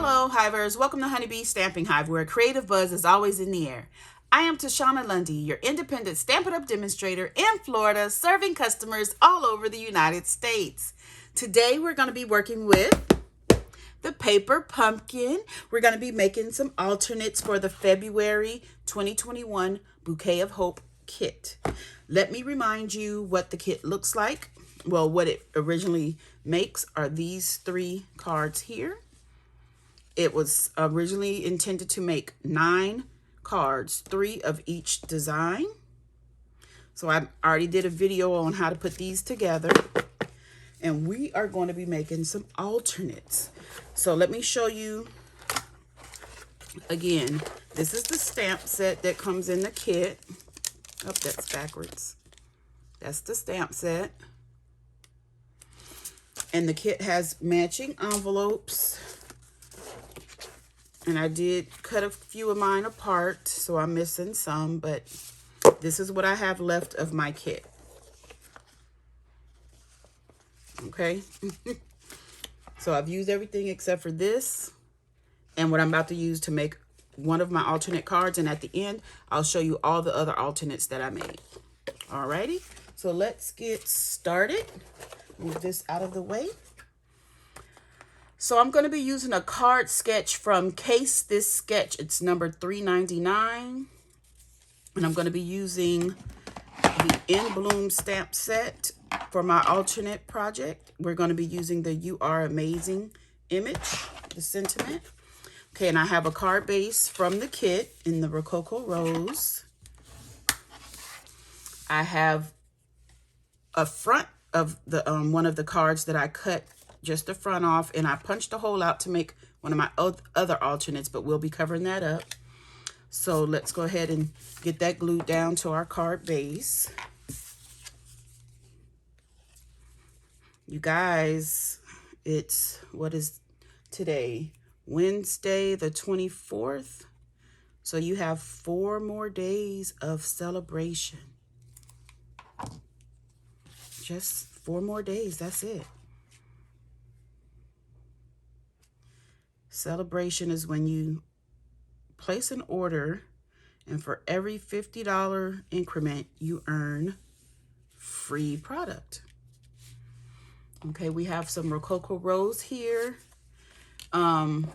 Hello, Hivers. Welcome to Honeybee Stamping Hive, where a creative buzz is always in the air. I am Tashana Lundy, your independent Stampin' Up demonstrator in Florida, serving customers all over the United States. Today, we're going to be working with the paper pumpkin. We're going to be making some alternates for the February 2021 Bouquet of Hope kit. Let me remind you what the kit looks like. Well, what it originally makes are these 3 cards here. It was originally intended to make 9 cards, 3 of each design. So I already did a video on how to put these together. And we are going to be making some alternates. So let me show you again. This is the stamp set that comes in the kit. Oh, that's backwards. That's the stamp set. And the kit has matching envelopes. And I did cut a few of mine apart, so I'm missing some, but this is what I have left of my kit. Okay? So I've used everything except for this and what I'm about to use to make one of my alternate cards. And at the end, I'll show you all the other alternates that I made. Alrighty, so let's get started. Move this out of the way. So I'm going to be using a card sketch from Case This Sketch. It's number 399. And I'm going to be using the In Bloom stamp set for my alternate project. We're going to be using the You Are Amazing image, the sentiment. Okay, and I have a card base from the kit in the Rococo Rose. I have a front of the one of the cards that I cut just the front off, and I punched a hole out to make one of my other alternates, but we'll be covering that up. So let's go ahead and get that glued down to our card base. You guys, what is today? Wednesday the 24th. So you have 4 more days of celebration. Just 4 more days, that's it. Celebration is when you place an order, and for every $50 increment, you earn free product. Okay, we have some Rococo Rose here. The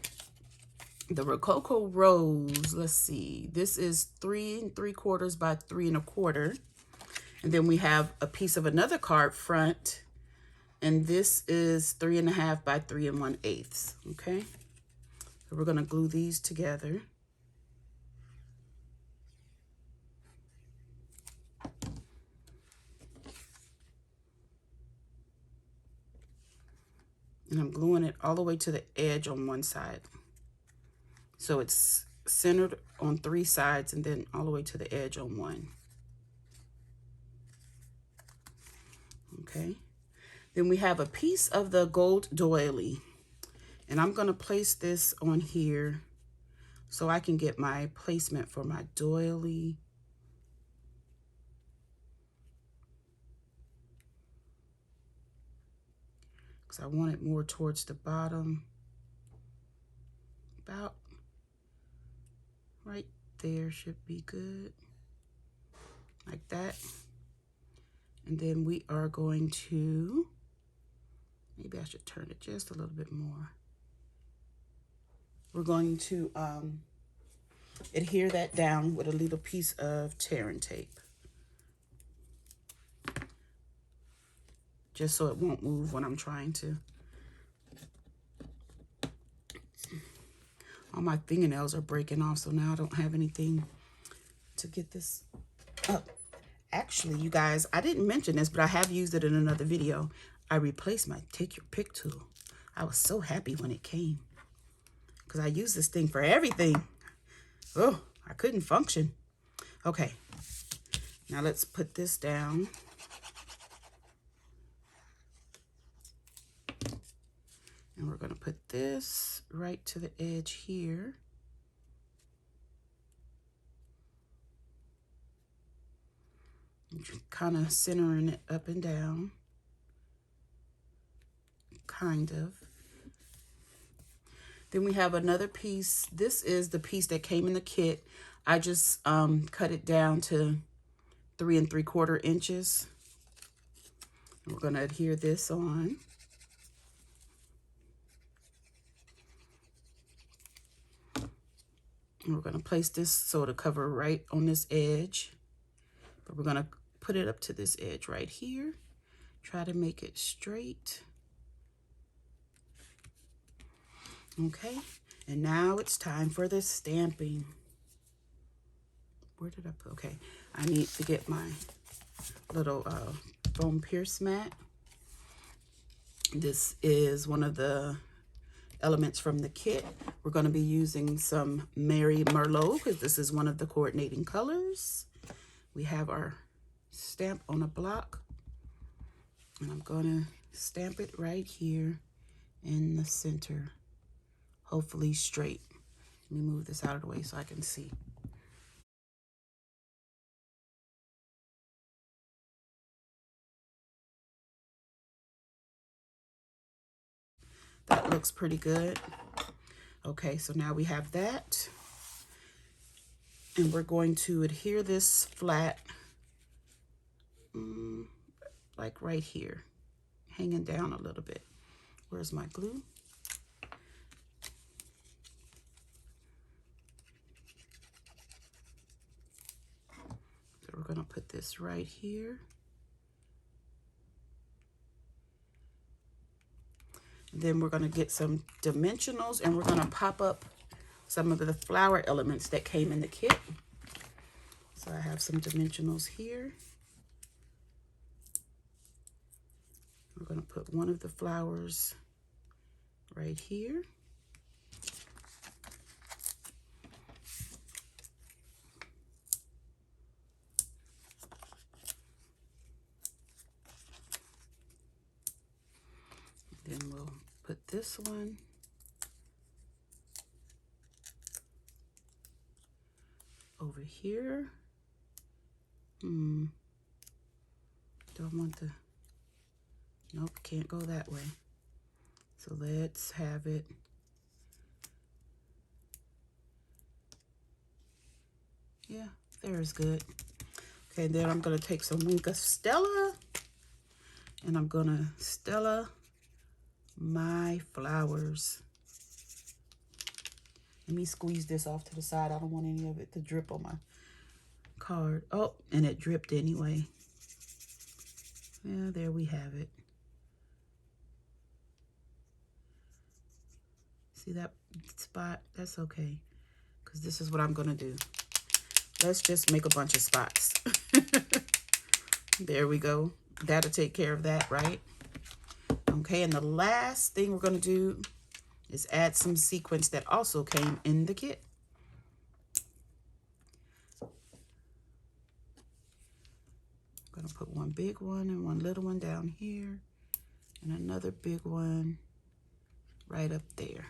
Rococo Rose, let's see, this is 3 3/4 by 3 1/4. And then we have a piece of another card front, and this is 3 1/2 by 3 1/8. Okay, so we're going to glue these together. And I'm gluing it all the way to the edge on one side. So it's centered on 3 sides and then all the way to the edge on one. Okay. Then we have a piece of the gold doily. And I'm going to place this on here so I can get my placement for my doily. Because I want it more towards the bottom. About right there should be good. Like that. And then we are going to, maybe I should turn it just a little bit more. We're going to adhere that down with a little piece of tear and tape. Just so it won't move when I'm trying to. All my fingernails are breaking off, so now I don't have anything to get this up. Actually, you guys, I didn't mention this, but I have used it in another video. I replaced my Take Your Pick tool. I was so happy when it came because I use this thing for everything. Oh, I couldn't function. Okay, now let's put this down. And we're going to put this right to the edge here. Kind of centering it up and down. Kind of. Then we have another piece. This is the piece that came in the kit. I just cut it down to 3 3/4 inches. We're going to adhere this on. And we're going to place this so it'll cover right on this edge. But we're going to put it up to this edge right here. Try to make it straight. Okay, and now it's time for the stamping. Where did I put? Okay, I need to get my little foam pierce mat. This is one of the elements from the kit. We're going to be using some Merry Merlot because this is one of the coordinating colors. We have our stamp on a block, and I'm going to stamp it right here in the center, hopefully straight. Let me move this out of the way so I can see. That looks pretty good. Okay, so now we have that. And we're going to adhere this flat, like right here, hanging down a little bit. Where's my glue? So we're going to put this right here. Then we're going to get some dimensionals and we're going to pop up some of the flower elements that came in the kit. So I have some dimensionals here. We're going to put one of the flowers right here. Then we'll put this one over here. Do I want the, nope, can't go that way. So let's have it yeah, there is good. Okay, then I'm gonna take some Wink of Stella and I'm gonna Stella my flowers. Let me squeeze this off to the side. I don't want any of it to drip on my card. Oh, and it dripped anyway. Yeah, there we have it. See that spot? That's okay, because this is what I'm gonna do. Let's just make a bunch of spots. There we go. That'll take care of that, right? Okay, and the last thing we're going to do is add some sequins that also came in the kit. I'm going to put one big one and one little one down here and another big one right up there.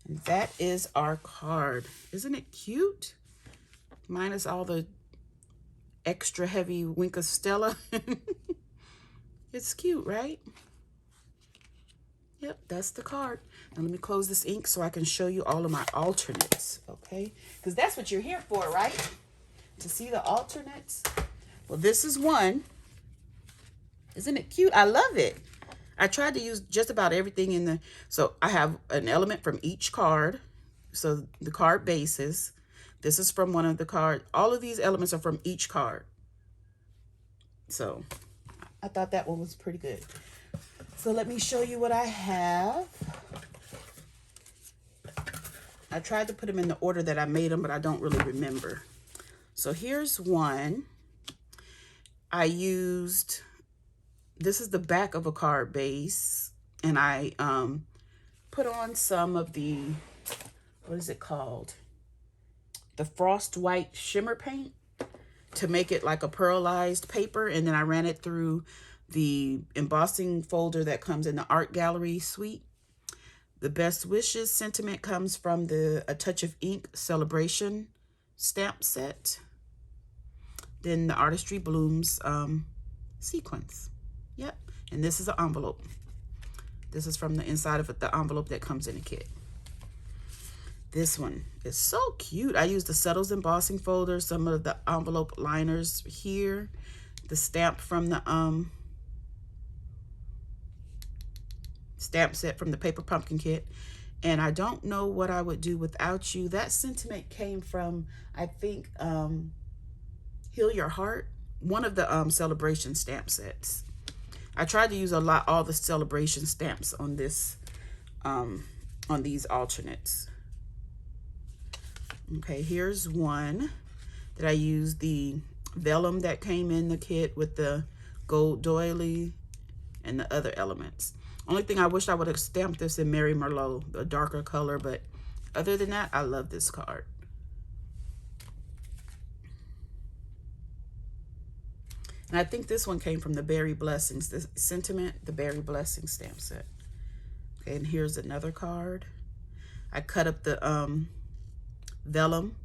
And that is our card. Isn't it cute? Minus all the extra heavy Wink of Stella. It's cute, right? Yep, that's the card. Now let me close this ink so I can show you all of my alternates, okay? Because that's what you're here for, right? To see the alternates. Well, this is one. Isn't it cute? I love it. I tried to use just about everything in the, so I have an element from each card. So the card bases. This is from one of the cards. All of these elements are from each card. So I thought that one was pretty good. So let me show you what I have. I tried to put them in the order that I made them, but I don't really remember. So here's one. I used, this is the back of a card base, and I put on some of the, what is it called? The Frost White Shimmer Paint to make it like a pearlized paper, and then I ran it through the embossing folder that comes in the art gallery suite. The Best Wishes sentiment comes from the A Touch of Ink Sale-A-Bration stamp set. Then the Artistry Blooms sequence. Yep, and this is an envelope. This is from the inside of the envelope that comes in the kit. This one is so cute. I used the Settles embossing folder, some of the envelope liners here, the stamp from the stamp set from the Paper Pumpkin kit. And I don't know what I would do without you. That sentiment came from, I think, Heal Your Heart, one of the Sale-A-Bration stamp sets. I tried to use all the Sale-A-Bration stamps on this, on these alternates. Okay, here's one that I used the vellum that came in the kit with the gold doily and the other elements. Only thing I wish I would have stamped this in Mary Merlot, a darker color, but other than that, I love this card. And I think this one came from the Berry Blessings, the Sentiment, the Berry Blessings stamp set. Okay, and here's another card. I cut up the vellum,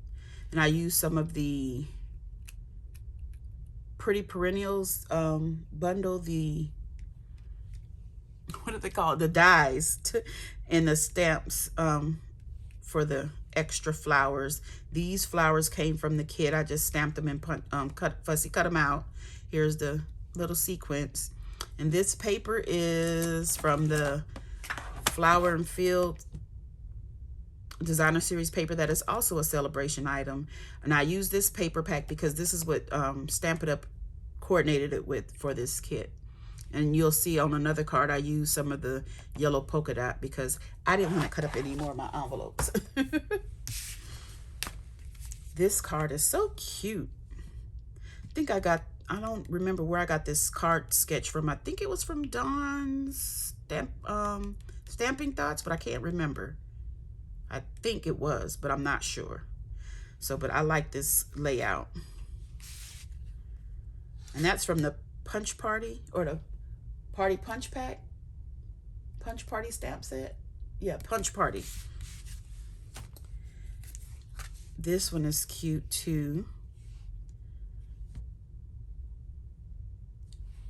and I used some of the Pretty Perennials bundle, the, what do they call it? The dies and the stamps for the extra flowers. These flowers came from the kit. I just stamped them and fussy cut them out. Here's the little sequence. And this paper is from the Flower and Field designer series paper that is also a Sale-A-Bration item. And I use this paper pack because this is what Stampin' Up coordinated it with for this kit. And you'll see on another card I used some of the yellow polka dot because I didn't want to cut up any more of my envelopes. This card is so cute. I don't remember where I got this card sketch from. I think it was from Dawn's Stamping Thoughts, but I can't remember. I think it was, but I'm not sure. So, but I like this layout. And that's from the Punch Party, or the Party Punch Pack. Punch Party stamp set. Yeah, Punch Party. This one is cute too.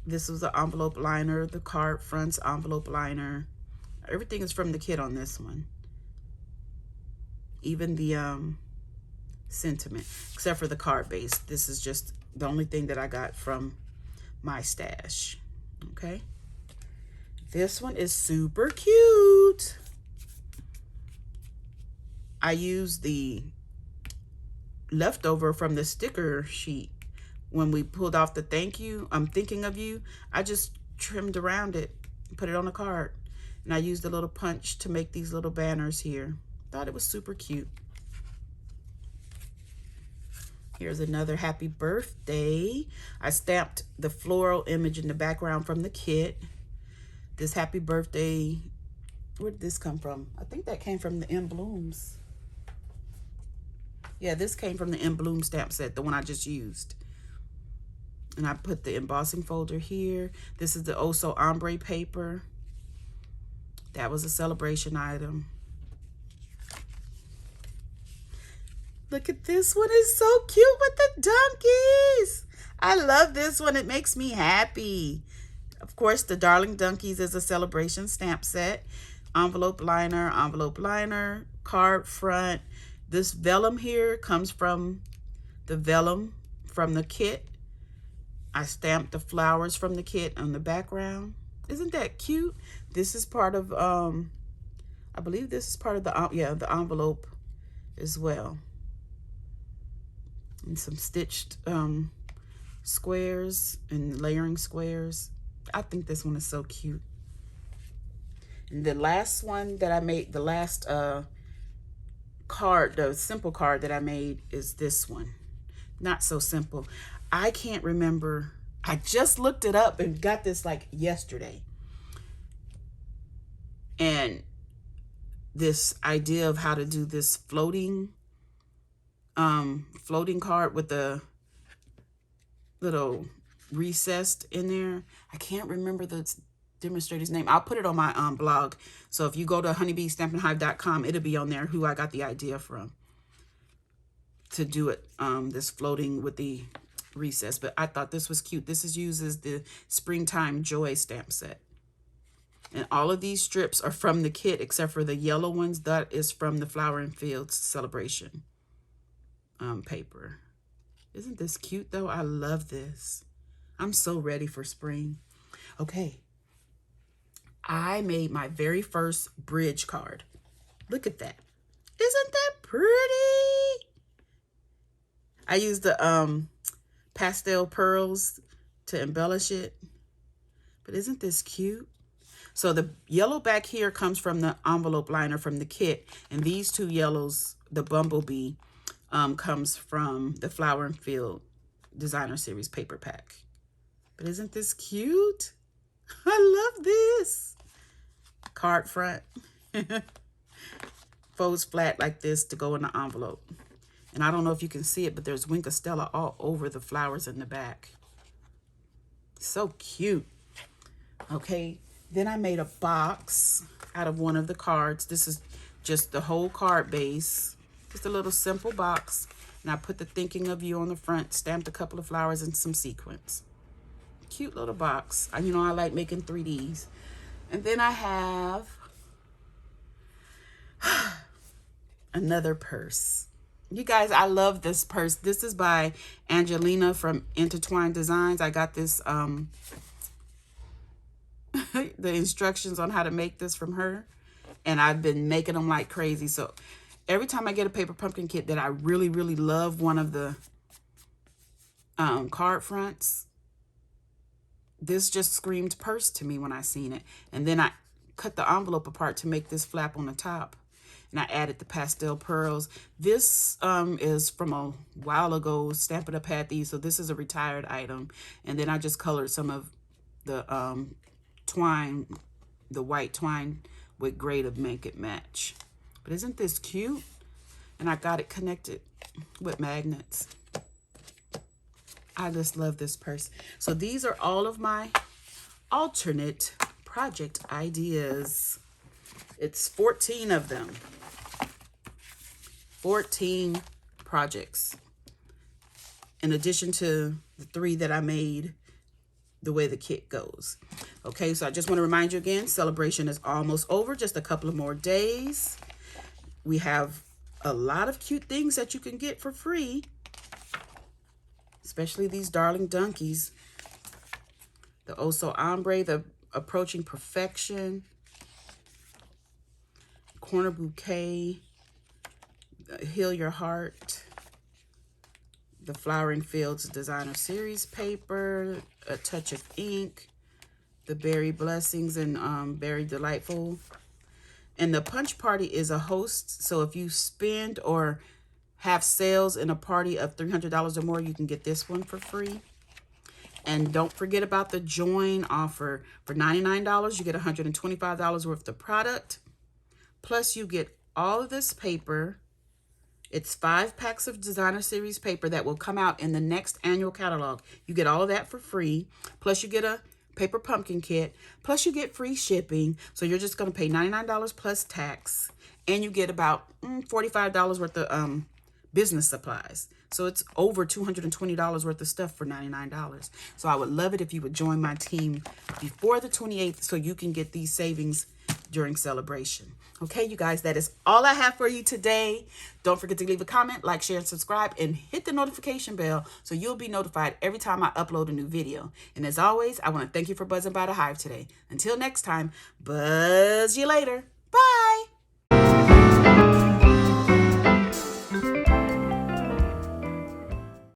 This was the envelope liner, the card front's envelope liner. Everything is from the kit on this one. Even the sentiment, except for the card base. This is just the only thing that I got from my stash. Okay. This one is super cute. I used the leftover from the sticker sheet. When we pulled off the thank you, I'm thinking of you, I just trimmed around it, put it on a card. And I used a little punch to make these little banners here. Thought it was super cute. Here's another happy birthday. I stamped the floral image in the background from the kit. This happy birthday, where did this come from? I think that came from the In Blooms. Yeah, this came from the In Bloom stamp set, the one I just used. And I put the embossing folder here. This is the Oh So Ombre paper. That was a Sale-A-Bration item. Look at this one, it's so cute with the donkeys. I love this one, it makes me happy. Of course, the Darling Donkeys is a Sale-A-Bration stamp set. Envelope liner, card front. This vellum here comes from the vellum from the kit. I stamped the flowers from the kit on the background. Isn't that cute? This is part of, I believe this is part of the, yeah, the envelope as well. And some stitched squares and layering squares. I think this one is so cute. And the last one that I made, the last card, the simple card that I made is this one. Not so simple. I can't remember. I just looked it up and got this like yesterday. And this idea of how to do this floating card with the little recessed in there. I can't remember the demonstrator's name. I'll put it on my blog. So if you go to honeybeestampinhive.com, it'll be on there who I got the idea from to do it, this floating with the recess. But I thought this was cute. This is used as the Springtime Joy stamp set. And all of these strips are from the kit except for the yellow ones. That is from the Flower and Fields Celebration paper. Isn't this cute though? I love this. I'm so ready for spring. Okay. I made my very first bridge card. Look at that. Isn't that pretty? I used the pastel pearls to embellish it. But isn't this cute? So the yellow back here comes from the envelope liner from the kit. And these two yellows, the bumblebee, comes from the Flower and Field Designer Series paper pack. But isn't this cute? I love this. Card front. Folds flat like this to go in the envelope. And I don't know if you can see it, but there's Wink of Stella all over the flowers in the back. So cute. Okay, then I made a box out of one of the cards. This is just the whole card base. Just a little simple box. And I put the thinking of you on the front, stamped a couple of flowers and some sequins. Cute little box. You know, I like making 3Ds. And then I have another purse. You guys, I love this purse. This is by Angelina from Intertwined Designs. I got this, the instructions on how to make this from her. And I've been making them like crazy. So every time I get a paper pumpkin kit that I really, really love one of the card fronts, this just screamed purse to me when I seen it. And then I cut the envelope apart to make this flap on the top. And I added the pastel pearls. This is from a while ago. Stampin' Up had these, so this is a retired item. And then I just colored some of the twine, the white twine with gray to make it match. But isn't this cute? And I got it connected with magnets. I just love this purse. So these are all of my alternate project ideas. It's 14 of them. 14 projects. In addition to the 3 that I made the way the kit goes. Okay, so I just want to remind you again, Sale-A-Bration is almost over. Just a couple of more days. We have a lot of cute things that you can get for free. Especially these darling donkeys. The Oso Ombre, the Approaching Perfection, Corner Bouquet, Heal Your Heart, the Flower and Fields Designer Series paper, A Touch of Ink, the Berry Blessings and Berry Delightful. And the Punch Party is a host, so if you spend or have sales in a party of $300 or more, you can get this one for free. And don't forget about the join offer. For $99, you get $125 worth of product. Plus, you get all of this paper. It's 5 packs of Designer Series paper that will come out in the next annual catalog. You get all of that for free. Plus, you get a paper pumpkin kit. Plus, you get free shipping. So you're just going to pay $99 plus tax. And you get about $45 worth of business supplies. So it's over $220 worth of stuff for $99. So I would love it if you would join my team before the 28th so you can get these savings during Sale-A-Bration. Okay, you guys, that is all I have for you today. Don't forget to leave a comment, like, share, and subscribe, and hit the notification bell so you'll be notified every time I upload a new video. And as always, I want to thank you for buzzing by the Hive today. Until next time, buzz you later.